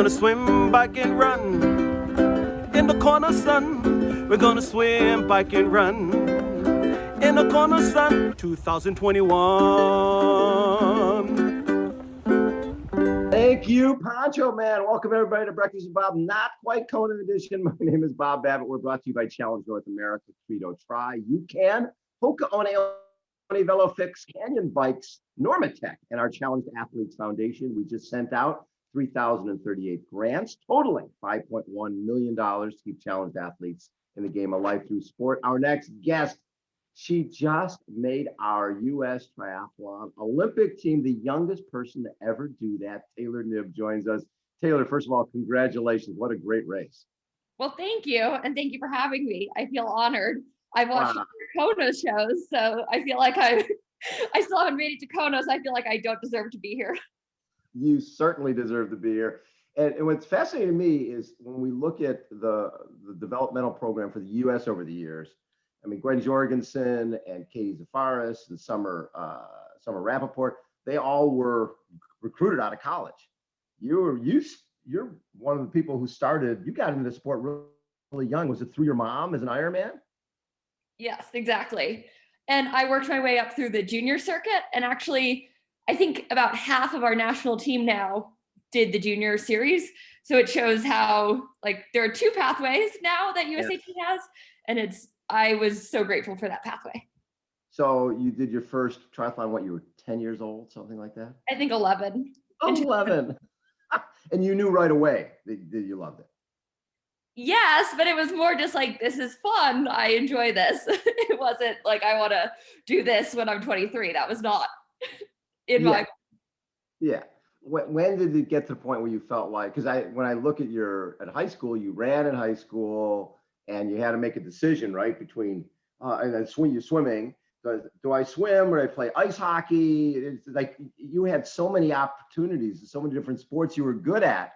gonna swim, bike, and run in the Kona sun. We're gonna swim, bike, and run in the Kona sun 2021. Thank you, Poncho Man. Welcome everybody to Breakfast with Bob. Not quite Kona edition. My name is Bob Babbitt. We're brought to you by Challenge North America, Credo Tri, You Can, Hoka One Velo Fix, Canyon Bikes, Normatec, and our Challenged Athletes Foundation. We just sent out 3,038 grants, totaling $5.1 million to keep challenged athletes in the game of life through sport. Our next guest, she just made our U.S. Triathlon Olympic team, the youngest person to ever do that. Taylor Knibb joins us. Taylor, first of all, congratulations. What a great race. Well, thank you. And thank you for having me. I feel honored. I've watched Kona shows, so I feel like I still haven't made it to Kona, so I feel like I don't deserve to be here. You certainly deserve to be here. And what's fascinating to me is when we look at the developmental program for the U.S. over the years, I mean, Gwen Jorgensen and Katie Zafaris and Summer Rappaport, they all were recruited out of college. You're one of the people who started, you got into the sport really young. Was it through your mom as an Ironman? Yes, exactly. And I worked my way up through the junior circuit. And actually, I think about half of our national team now did the junior series. So it shows how, like, there are two pathways now that USAT has. And I was so grateful for that pathway. So you did your first triathlon, what, you were 10 years old, something like that? I think 11. 11. And you knew right away that you loved it. Yes, but it was more just like, this is fun. I enjoy this. It wasn't like, I want to do this when I'm 23. That was not in my. Yeah. When did it get to the point where you felt like, because when I look at at high school, you ran in high school and you had to make a decision, right? Between, and then you're swimming. Do I swim or do I play ice hockey? It's like you had so many opportunities, so many different sports you were good at.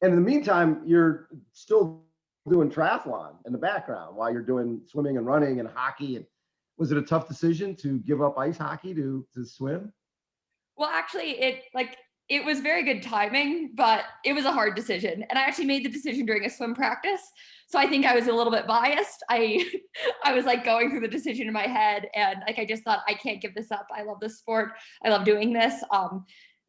And in the meantime, you're still doing triathlon in the background while you're doing swimming and running and hockey. And was it a tough decision to give up ice hockey to swim? Well, actually, it was very good timing, but it was a hard decision. And I actually made the decision during a swim practice. So I think I was a little bit biased. I was like going through the decision in my head, and like I just thought, I can't give this up. I love this sport. I love doing this.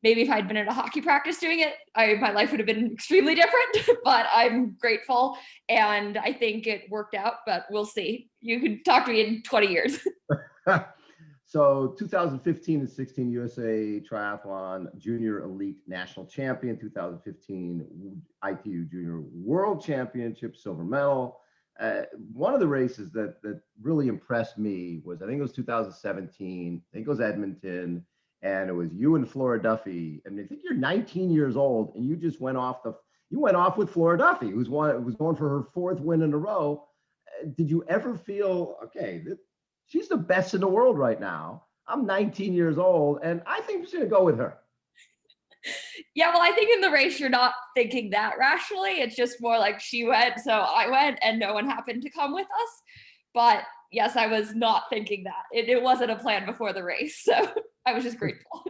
Maybe if I'd been at a hockey practice doing it, my life would have been extremely different, but I'm grateful. And I think it worked out, but we'll see. You can talk to me in 20 years. So 2015 and 16 USA Triathlon Junior Elite National Champion, 2015 ITU Junior World Championship silver medal. One of the races that really impressed me was, I think it was 2017, I think it was Edmonton, and it was you and Flora Duffy. And I think you're 19 years old, and you just went off with Flora Duffy, who was going for her fourth win in a row. Did you ever feel, okay, she's the best in the world right now. I'm 19 years old, and I think I'm just going to go with her. Yeah, well, I think in the race, you're not thinking that rationally. It's just more like she went, so I went, and no one happened to come with us. But yes, I was not thinking that. It wasn't a plan before the race, so I was just grateful.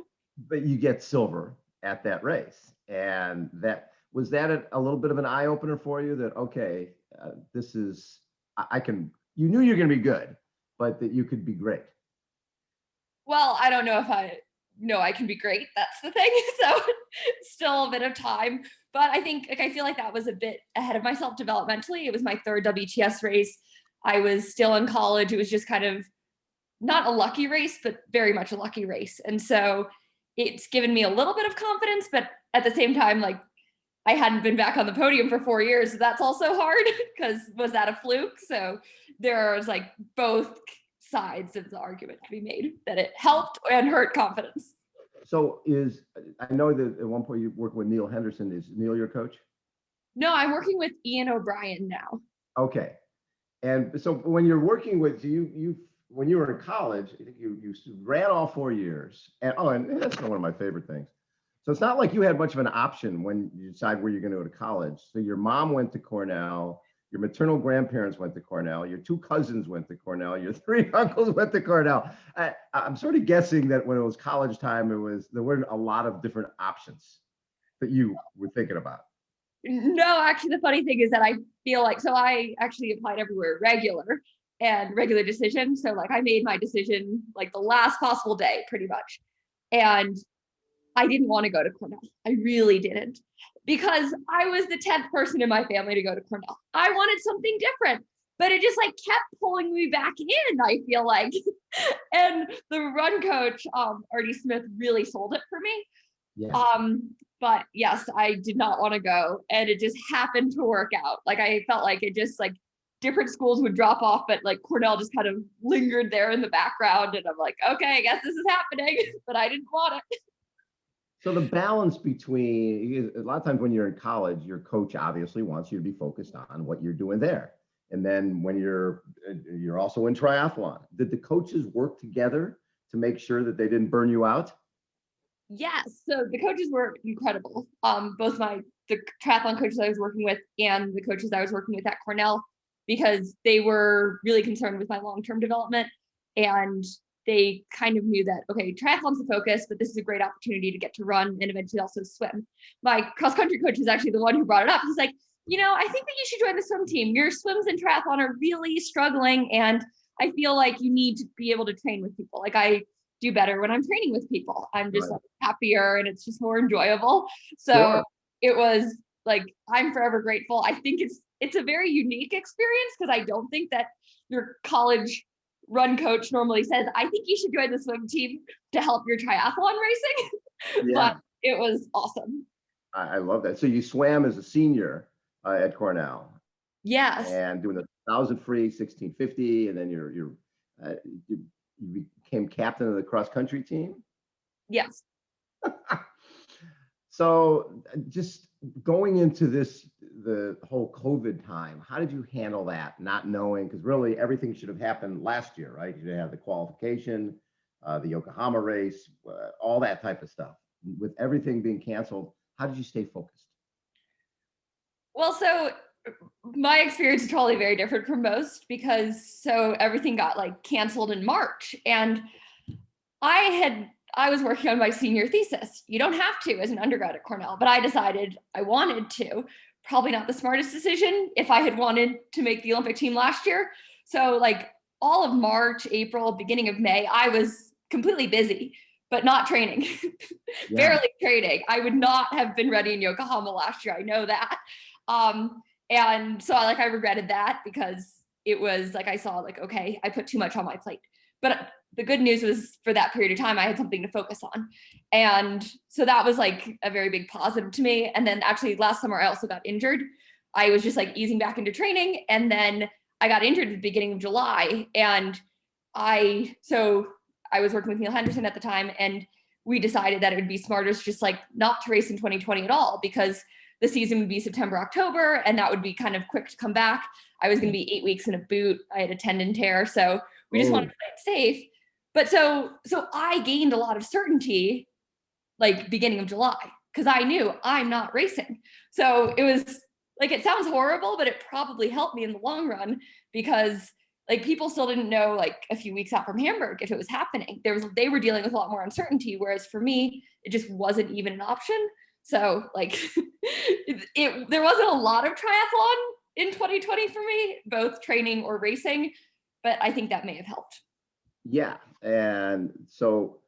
But you get silver at that race. And was that a little bit of an eye-opener for you that, okay, you knew you're going to be good, but that you could be great? Well, I don't know if I know I can be great. That's the thing. So still a bit of time. But I think, I feel like that was a bit ahead of myself developmentally. It was my third WTS race. I was still in college. It was just kind of not a lucky race, but very much a lucky race. And so it's given me a little bit of confidence, but at the same time, like, I hadn't been back on the podium for 4 years. So that's also hard, because was that a fluke? So there's like both sides of the argument to be made, that it helped and hurt confidence. So I know that at one point you worked with Neil Henderson. Is Neil your coach? No, I'm working with Ian O'Brien now. Okay. And so when you're working with when you were in college, I think you ran all 4 years. And that's one of my favorite things. So it's not like you had much of an option when you decide where you're going to go to college. So your mom went to Cornell, your maternal grandparents went to Cornell, your two cousins went to Cornell, your three uncles went to Cornell. I'm sort of guessing that when it was college time, there weren't a lot of different options. that you were thinking about? No, actually, the funny thing is that I feel like, so I actually applied everywhere regular decision. So like I made my decision like the last possible day pretty much. And I didn't want to go to Cornell. I really didn't, because I was the 10th person in my family to go to Cornell. I wanted something different, but it just like kept pulling me back in, I feel like. And the run coach, Artie Smith, really sold it for me. Yeah. But yes, I did not want to go, and it just happened to work out. Like I felt like it just like different schools would drop off, but like Cornell just kind of lingered there in the background, and I'm like, okay, I guess this is happening, but I didn't want it. So the balance between, a lot of times when you're in college, your coach obviously wants you to be focused on what you're doing there. And then when you're also in triathlon, did the coaches work together to make sure that they didn't burn you out? Yes, so the coaches were incredible. Both the triathlon coaches I was working with and the coaches I was working with at Cornell, because they were really concerned with my long-term development, and they kind of knew that, okay, triathlon's the focus, but this is a great opportunity to get to run and eventually also swim. My cross-country coach is actually the one who brought it up. He's like, I think that you should join the swim team. Your swims in triathlon are really struggling, and I feel like you need to be able to train with people. Like I do better when I'm training with people. I'm just like happier, and it's just more enjoyable. So It was like, I'm forever grateful. I think it's a very unique experience, because I don't think that your college run coach normally says, I think you should join the swim team to help your triathlon racing. But it was awesome. I love that. So you swam as a senior at Cornell. Yes. And doing the 1,000 free, 1650, and then you became captain of the cross country team. Yes. So just going into the whole COVID time, how did you handle that? Not knowing, because really everything should have happened last year, right? You had the qualification, the Yokohama race, all that type of stuff. With everything being canceled, how did you stay focused? Well, so my experience is probably very different from most, because everything got like canceled in March, and I was working on my senior thesis. You don't have to as an undergrad at Cornell, but I decided I wanted to. Probably not the smartest decision if I had wanted to make the Olympic team last year. So like all of March, April, beginning of May, I was completely busy, but not training. Barely training. I would not have been ready in Yokohama last year. I know that. And so I regretted that, because it was like I saw like, okay, I put too much on my plate. But the good news was, for that period of time, I had something to focus on. And so that was like a very big positive to me. And then actually last summer, I also got injured. I was just like easing back into training. And then I got injured at the beginning of July. And I was working with Neil Henderson at the time, and we decided that it would be smarter just like not to race in 2020 at all, because the season would be September, October, and that would be kind of quick to come back. I was going to be 8 weeks in a boot. I had a tendon tear. So we just wanted to play it safe. But so I gained a lot of certainty like beginning of July, because I knew I'm not racing. So it was like, it sounds horrible, but it probably helped me in the long run, because like people still didn't know like a few weeks out from Hamburg if it was happening. They were dealing with a lot more uncertainty, whereas for me, it just wasn't even an option. So like there wasn't a lot of triathlon in 2020 for me, both training or racing, but I think that may have helped. Yeah. And so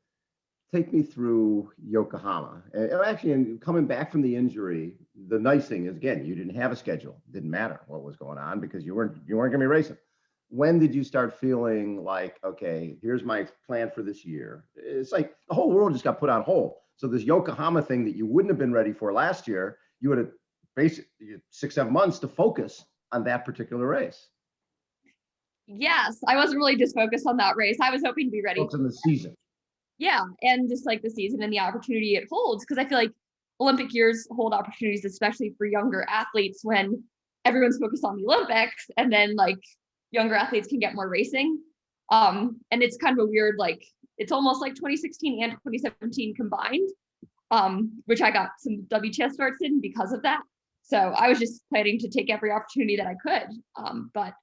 take me through Yokohama. And actually, and coming back from the injury, the nice thing is, again, you didn't have a schedule. It didn't matter what was going on, because you weren't going to be racing. When did you start feeling like, okay, here's my plan for this year? It's like the whole world just got put on hold. So this Yokohama thing that you wouldn't have been ready for last year, you would have basically 6-7 months to focus on that particular race. Yes, I wasn't really just focused on that race. I was hoping to be ready. Focus on the season. Yeah, and just like the season and the opportunity it holds, because I feel like Olympic years hold opportunities, especially for younger athletes, when everyone's focused on the Olympics, and then like younger athletes can get more racing. And it's kind of a weird, like, it's almost like 2016 and 2017 combined, which I got some WTS starts in because of that. So I was just planning to take every opportunity that I could. But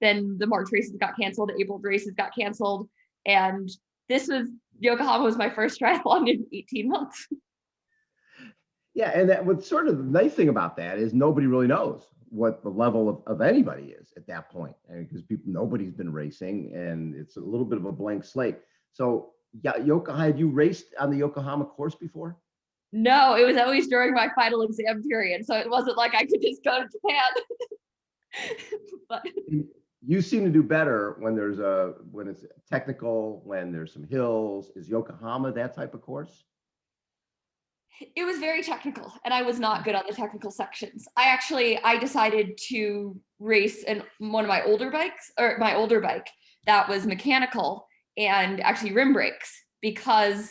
then the March races got canceled, April races got canceled. And Yokohama was my first triathlon in 18 months. Yeah, and that what's sort of the nice thing about that is nobody really knows what the level of anybody is at that point, because people nobody's been racing, and it's a little bit of a blank slate. So, yeah, Yokohama, had you raced on the Yokohama course before? No, it was always during my final exam period. So it wasn't like I could just go to Japan. But You seem to do better when it's technical, when there's some hills. Is Yokohama that type of course? it was very technical and I was not good on the technical sections. I decided to race in one of my older bikes, or my older bike that was mechanical and actually rim brakes, because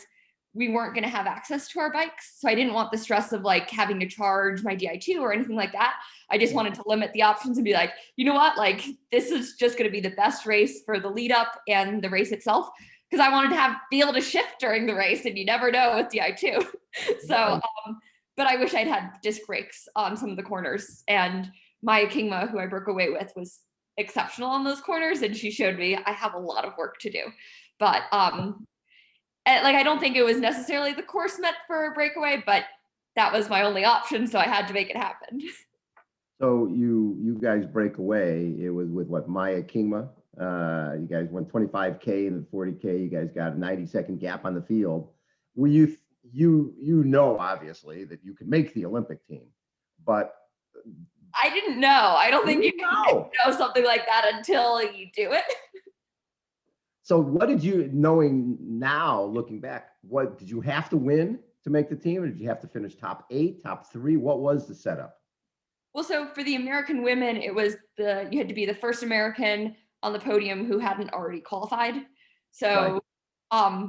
we weren't going to have access to our bikes. So I didn't want the stress of like having to charge my Di2 or anything like that. I just wanted to limit the options and be like, you know what, like this is just going to be the best race for the lead up and the race itself, because I wanted to be able to shift during the race, and you never know with Di2. So, but I wish I'd had disc brakes on some of the corners. And Maya Kingma, who I broke away with, was exceptional on those corners, and she showed me I have a lot of work to do. But and, like, I don't think it was necessarily the course meant for a breakaway, but that was my only option, so I had to make it happen. So you guys break away. It was with what, Maya Kingma? You guys went 25K and then 40K. You guys got a 90-second gap on the field. Were you know obviously that you could make the Olympic team, but I didn't know. I don't think you can know something like that until you do it. So what did you, knowing now, looking back, what did you have to win to make the team, or did you have to finish top 8, top 3? What was the setup? Well, so for the American women, it was you had to be the first American on the podium who hadn't already qualified. So, right.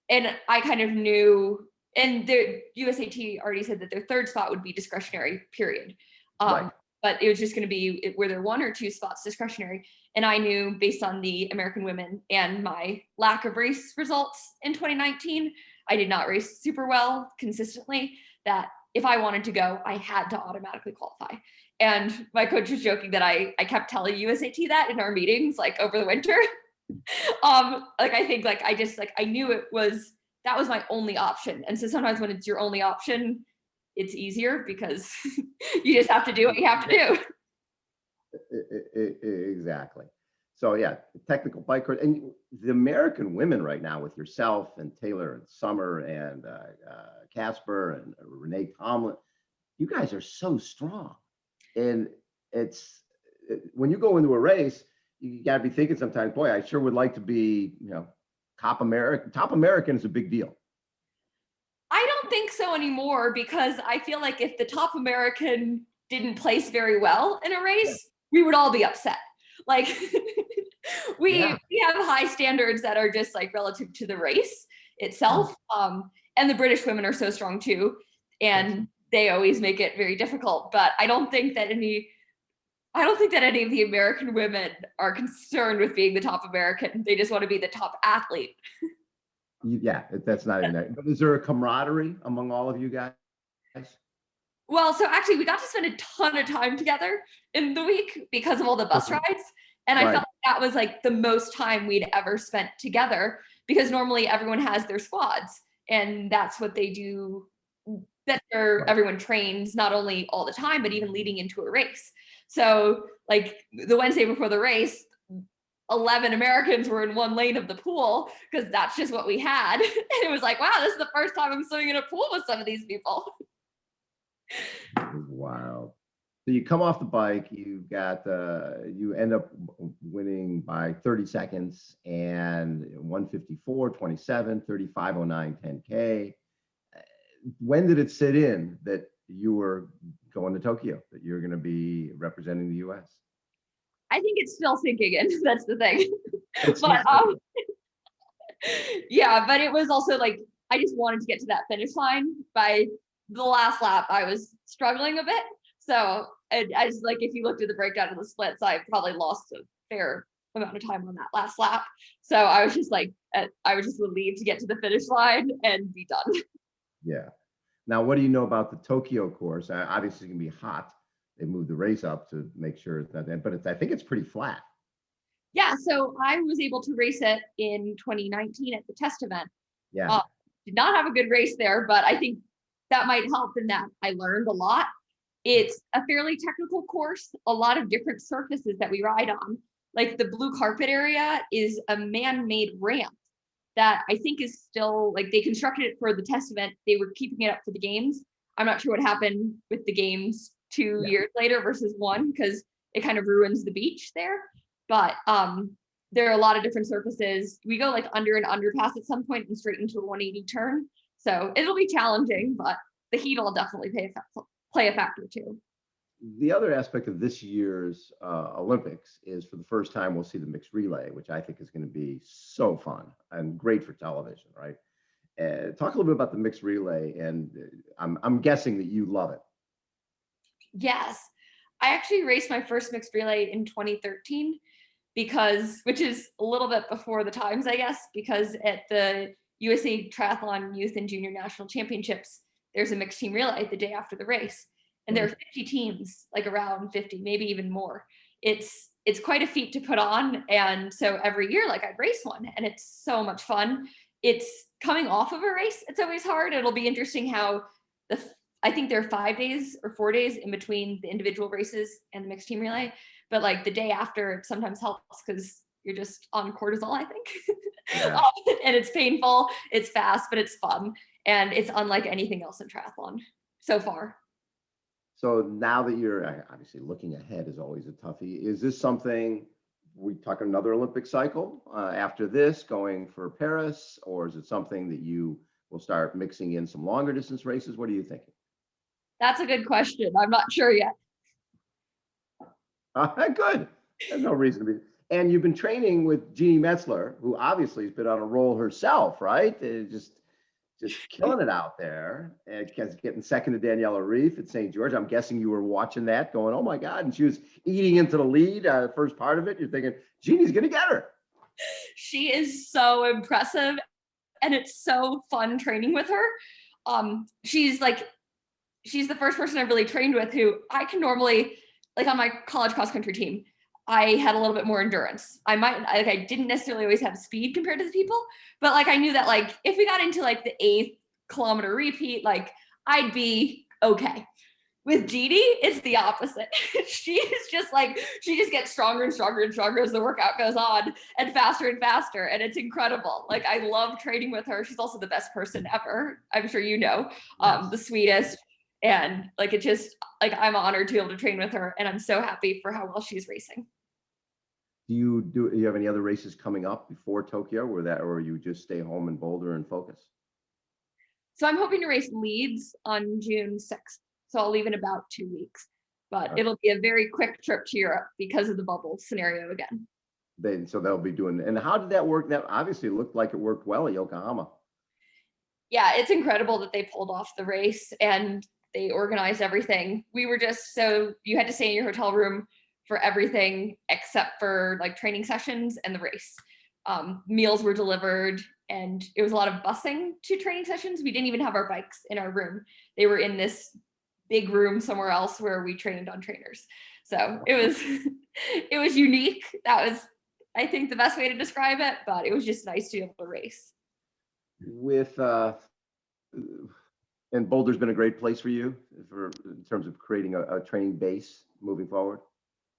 And I kind of knew, and the USAT already said that their third spot would be discretionary, period. Right. But it was just going to be, were there 1 or 2 spots discretionary? And I knew, based on the American women and my lack of race results in 2019, I did not race super well consistently, that if I wanted to go, I had to automatically qualify. And my coach was joking that I kept telling USAT that in our meetings, like over the winter. Like, I think like, I knew that was my only option. And so sometimes when it's your only option, it's easier because you just have to do what you have to do. Exactly. So yeah, technical bike course, and the American women right now with yourself and Taylor and Summer and Casper and Renee Tomlin, you guys are so strong. And when you go into a race, you got to be thinking sometimes, boy, I sure would like to be, top American. Top American is a big deal. I don't think so anymore, because I feel like if the top American didn't place very well in a race, we would all be upset. Like we have high standards that are just like relative to the race itself. And the British women are so strong too, and they always make it very difficult. But I don't think that any of the American women are concerned with being the top American. They just want to be the top athlete. Yeah, that's not in there. But is there a camaraderie among all of you guys? Well, so actually we got to spend a ton of time together in the week because of all the bus rides. And I felt like that was like the most time we'd ever spent together, because normally everyone has their squads and that's what they do. That's where everyone trains, not only all the time, but even leading into a race. So like the Wednesday before the race, 11 Americans were in one lane of the pool because that's just what we had. And it was like, wow, this is the first time I'm swimming in a pool with some of these people. Wow. So you come off the bike, you end up winning by 30 seconds and 154, 27, 3509, 10K. When did it sit in that you were going to Tokyo, that you're going to be representing the US? I think it's still sinking in. That's the thing. But yeah, but it was also like, I just wanted to get to that finish line. By the last lap, I was struggling a bit. So I just, like, if you looked at the breakdown of the splits, I probably lost a fair amount of time on that last lap. So I was just like, I was just relieved to get to the finish line and be done. Yeah. Now, what do you know about the Tokyo course? Obviously, it's going to be hot. They moved the race up to make sure it's not that, but I think it's pretty flat. Yeah, so I was able to race it in 2019 at the test event. Yeah. Did not have a good race there, but I think that might help in that I learned a lot. It's a fairly technical course, a lot of different surfaces that we ride on. Like the blue carpet area is a man-made ramp that I think is still, like, they constructed it for the test event. They were keeping it up for the games. I'm not sure what happened with the games 2 years later versus one, because it kind of ruins the beach there. But there are a lot of different surfaces. We go like under an underpass at some point and straight into a 180 turn. So it'll be challenging, but the heat will definitely play a factor too. The other aspect of this year's Olympics is, for the first time, we'll see the mixed relay, which I think is going to be so fun and great for television, right? Talk a little bit about the mixed relay, and I'm guessing that you love it. Yes, I actually raced my first mixed relay in 2013 which is a little bit before the times, I guess, because at the USA Triathlon Youth and Junior National Championships, there's a mixed team relay the day after the race. And there are 50 teams, like around 50, maybe even more. It's quite a feat to put on. And so every year, like, I'd race one, and it's so much fun. It's coming off of a race. It's always hard. It'll be interesting how I think there are 5 days or 4 days in between the individual races and the mixed team relay. But like the day after, it sometimes helps because you're just on cortisol, I think. Yeah. And it's painful, it's fast, but it's fun. And it's unlike anything else in triathlon so far. So now that you're obviously looking ahead is always a toughie. Is this something we talk another Olympic cycle after this, going for Paris, or is it something that you will start mixing in some longer distance races? What are you thinking? That's a good question. I'm not sure yet. Good. There's no reason to be. And you've been training with Jeannie Metzler, who obviously has been on a roll herself, right? Just killing it out there, and getting second to Daniela Reef at St. George. I'm guessing you were watching that going, oh my God. And she was eating into the lead, first part of it. You're thinking, Jeannie's going to get her. She is so impressive, and it's so fun training with her. She's the first person I've really trained with who I can normally, like on my college cross country team, I had a little bit more endurance. I didn't necessarily always have speed compared to the people, but like I knew that like if we got into like the 8th kilometer repeat, like I'd be okay. With Jeannie, it's the opposite. She just gets stronger and stronger and stronger as the workout goes on, and faster, and it's incredible. Like, I love training with her. She's also the best person ever. I'm sure you know, the sweetest. And like, it just, like, I'm honored to be able to train with her, and I'm so happy for how well she's racing. Do you have any other races coming up before Tokyo, or you just stay home in Boulder and focus? So I'm hoping to race Leeds on June 6th. So I'll leave in about 2 weeks, but it'll be a very quick trip to Europe because of the bubble scenario again. So they'll be doing, and how did that work? That obviously looked like it worked well at Yokohama. Yeah, it's incredible that they pulled off the race and they organized everything. We were so you had to stay in your hotel room for everything except for like training sessions and the race. Meals were delivered, and it was a lot of busing to training sessions. We didn't even have our bikes in our room. They were in this big room somewhere else where we trained on trainers. So it was unique. That was, I think, the best way to describe it, but it was just nice to be able to race. And Boulder's been a great place for you in terms of creating a training base moving forward.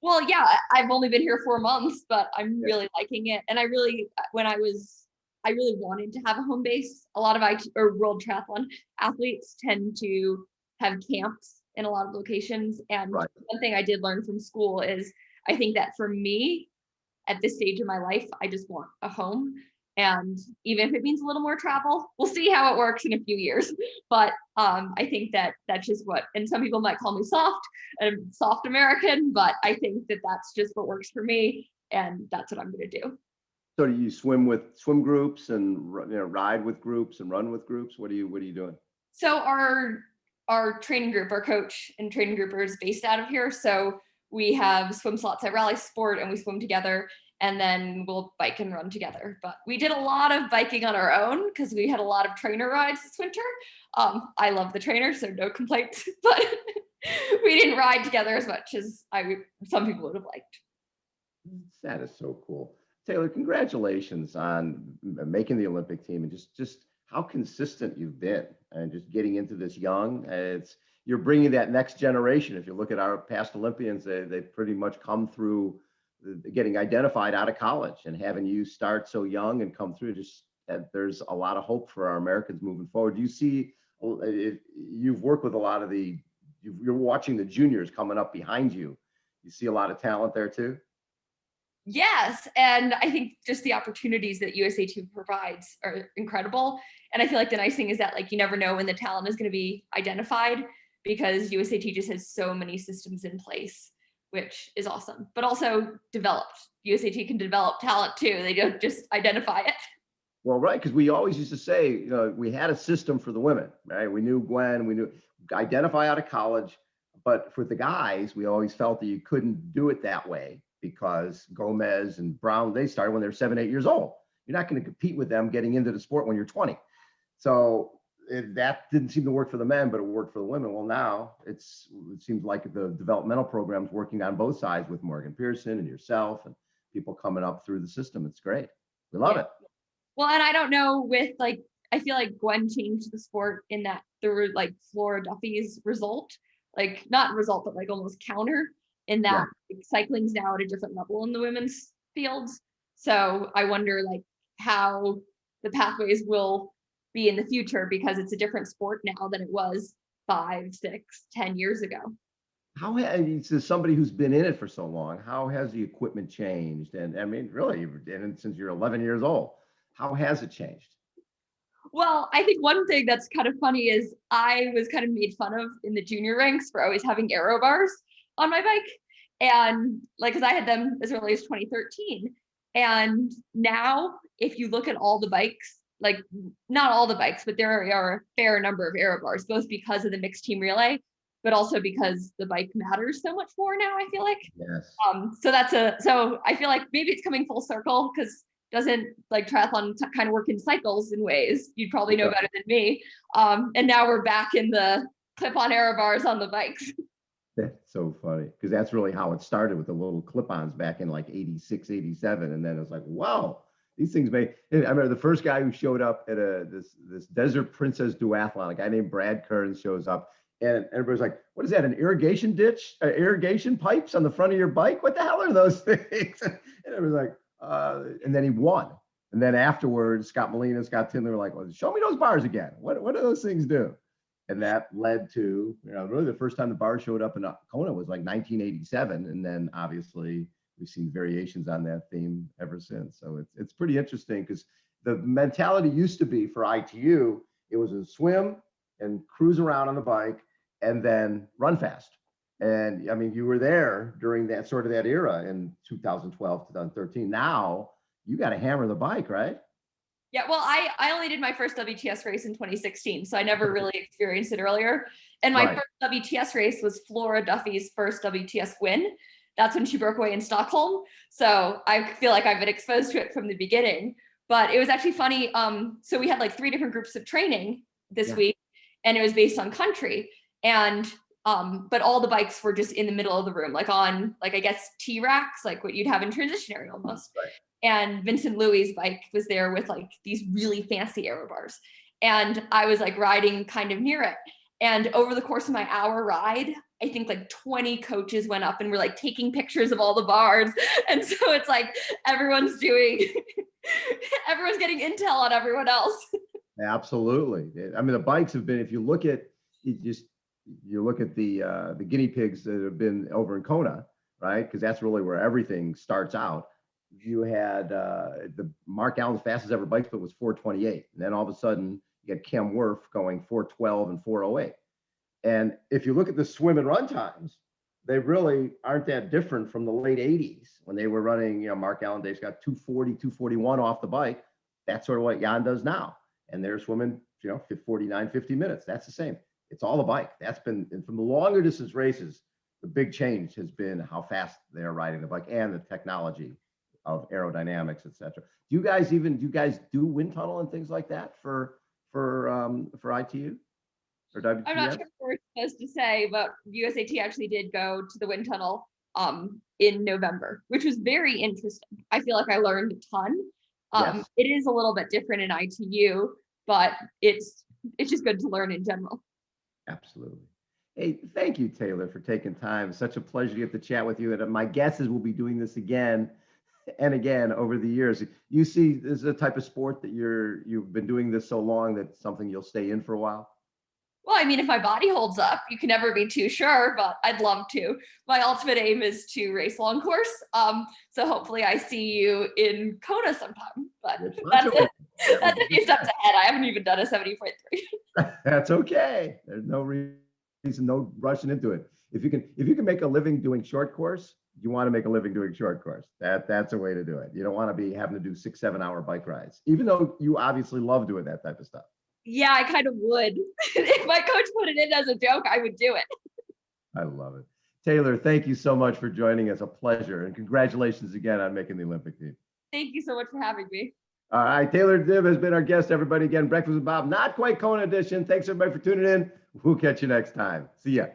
Well, yeah, I've only been here 4 months, but I'm really liking it. And I really wanted to have a home base. A lot of World Triathlon athletes tend to have camps in a lot of locations. And one thing I did learn from school is I think that for me, at this stage in my life, I just want a home. And even if it means a little more travel, we'll see how it works in a few years. But I think that that's just and some people might call me soft American, but I think that that's just what works for me. And that's what I'm going to do. So do you swim with swim groups and ride with groups and run with groups? What are you doing? So our training group, our coach and training group is based out of here. So we have swim slots at Rally Sport, and we swim together, and then we'll bike and run together. But we did a lot of biking on our own because we had a lot of trainer rides this winter. I love the trainer, so no complaints, but we didn't ride together as much as some people would have liked. That is so cool. Taylor, congratulations on making the Olympic team, and just how consistent you've been and just getting into this young. You're bringing that next generation. If you look at our past Olympians, they pretty much come through getting identified out of college, and having you start so young and come through, just there's a lot of hope for our Americans moving forward. Do you see, you've worked with a lot of you're watching the juniors coming up behind you. You see a lot of talent there too? Yes. And I think just the opportunities that USAT provides are incredible. And I feel like the nice thing is that like you never know when the talent is going to be identified, because USAT just has so many systems in place, which is awesome. But also developed. USAT can develop talent too. They don't just identify it. Well, right, because we always used to say, we had a system for the women, right? We knew Gwen, we knew identify out of college, but for the guys, we always felt that you couldn't do it that way because Gomez and Brown, they started when they were 7, 8 years old. You're not going to compete with them getting into the sport when you're 20. So that didn't seem to work for the men, but it worked for the women. Well, now it seems like the developmental program's working on both sides with Morgan Pearson and yourself and people coming up through the system. It's great. We love it. Well, and I don't know with like, I feel like Gwen changed the sport in that there were like Flora Duffy's result, like not result, but like almost counter in that cycling's now at a different level in the women's fields. So I wonder like how the pathways will be in the future, because it's a different sport now than it was 5, 6, 10 years ago. How has somebody who's been in it for so long, how has the equipment changed? And I mean, really, you've been in it since you're 11 years old. How has it changed? Well, I think one thing that's kind of funny is I was kind of made fun of in the junior ranks for always having aero bars on my bike. And like, cause I had them as early as 2013. And now if you look at all the bikes, like not all the bikes, but there are a fair number of aero bars, both because of the mixed team relay, but also because the bike matters so much more now, I feel like. Yes. So I feel like maybe it's coming full circle, because doesn't like triathlon kind of work in cycles in ways you'd probably know better than me. And now we're back in the clip-on aero bars on the bikes. That's so funny, because that's really how it started, with the little clip-ons back in like 86, 87. And then it was like, wow, these things may. I remember the first guy who showed up at this Desert Princess duathlon, a guy named Brad Kearns shows up, and everybody's like, what is that, an irrigation ditch, irrigation pipes on the front of your bike? What the hell are those things? And it was like, and then he won. And then afterwards, Scott Molina, Scott Tindley were like, well, show me those bars again. What do those things do? And that led to, really the first time the bar showed up in Kona was like 1987. And then obviously we've seen variations on that theme ever since. So it's pretty interesting, because the mentality used to be for ITU, it was a swim and cruise around on the bike and then run fast. And I mean, you were there during that sort of that era in 2012, 2013. Now you got to hammer the bike, right? Yeah, well, I only did my first WTS race in 2016, so I never really experienced it earlier. And my first WTS race was Flora Duffy's first WTS win. That's when she broke away in Stockholm. So I feel like I've been exposed to it from the beginning. But it was actually funny. So we had like 3 different groups of training this week, and it was based on country. And but all the bikes were just in the middle of the room, like on, like, I guess, T-racks, like what you'd have in transition area almost. Right. And Vincent Louis' bike was there with like these really fancy aero bars. And I was like riding kind of near it. And over the course of my hour ride, I think like 20 coaches went up and were like taking pictures of all the bars. And so it's like everyone's getting intel on everyone else. Absolutely. I mean, the bikes have been, if you look at the guinea pigs that have been over in Kona, right? Because that's really where everything starts out. You had the Mark Allen's fastest ever bike split was 4:28, and then all of a sudden you get Cam Werf going 4:12 and 4:08. And if you look at the swim and run times, they really aren't that different from the late 80s when they were running. Mark Allen Dave's got 240, 241 off the bike. That's sort of what Jan does now, and they're swimming 49, 50 minutes. That's the same. It's all a bike. That's been, and from the longer distance races, the big change has been how fast they're riding the bike and the technology of aerodynamics, et cetera. Do you guys do wind tunnel and things like that for ITU or WTS? I'm not sure what we're supposed to say, but USAT actually did go to the wind tunnel in November, which was very interesting. I feel like I learned a ton. Yes. It is a little bit different in ITU but it's just good to learn in general. Absolutely. Hey, thank you, Taylor, for taking time. Such a pleasure to get to chat with you. And my guess is we'll be doing this again and again over the years. You see, this is a type of sport that you've been doing this so long that something you'll stay in for a while. Well, I mean, if my body holds up, you can never be too sure, but I'd love to. My ultimate aim is to race long course. So hopefully I see you in Kona sometime, but that's it. That's a few steps ahead. I haven't even done a 70.3. That's okay. There's no reason, no rushing into it. If you can make a living doing short course, you want to make a living doing short course. That's a way to do it. You don't want to be having to do 6-7 hour bike rides, even though you obviously love doing that type of stuff. Yeah, I kind of would. If my coach put it in as a joke, I would do it. I love it. Taylor, thank you so much for joining us. A pleasure. And congratulations again on making the Olympic team. Thank you so much for having me. All right. Taylor Knibb has been our guest, everybody. Again, Breakfast with Bob, not quite Kona edition. Thanks, everybody, for tuning in. We'll catch you next time. See ya.